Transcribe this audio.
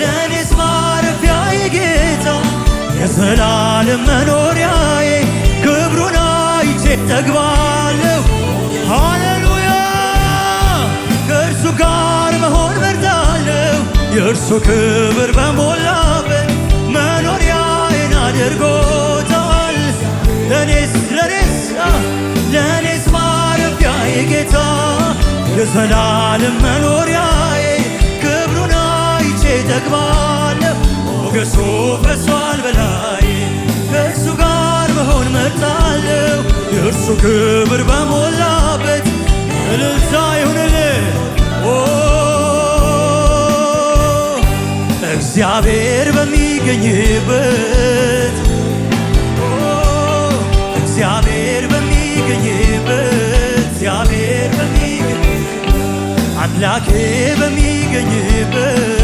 ለኔስ ማረፊያዬ ጌታ የዘላለም መኖሪያዬ ክብሩን አይቼ ጠግባለሁ። ሃሌሉያ ከእርሱ ጋር መሆን መርጣለሁ። የእርሱ ክብር በሞላበት መኖሪያዬን አድርጎታል። ለኔስ ማረፊያዬ ጌታ የዘላለም መኖሪያዬ ክብሩን አይቼ ጠግባለሁ። ሞገሱ ፈሷል በላይ ከእርሱ ጋር መሆን መርጣለሁ። የእርሱ ክብር በሞላበት እልልታ ይሁንልህ። እግዚአብሔር በሚገኝበት እግዚአብሔር በሚገኝበት አምላኬ በሚገኝበት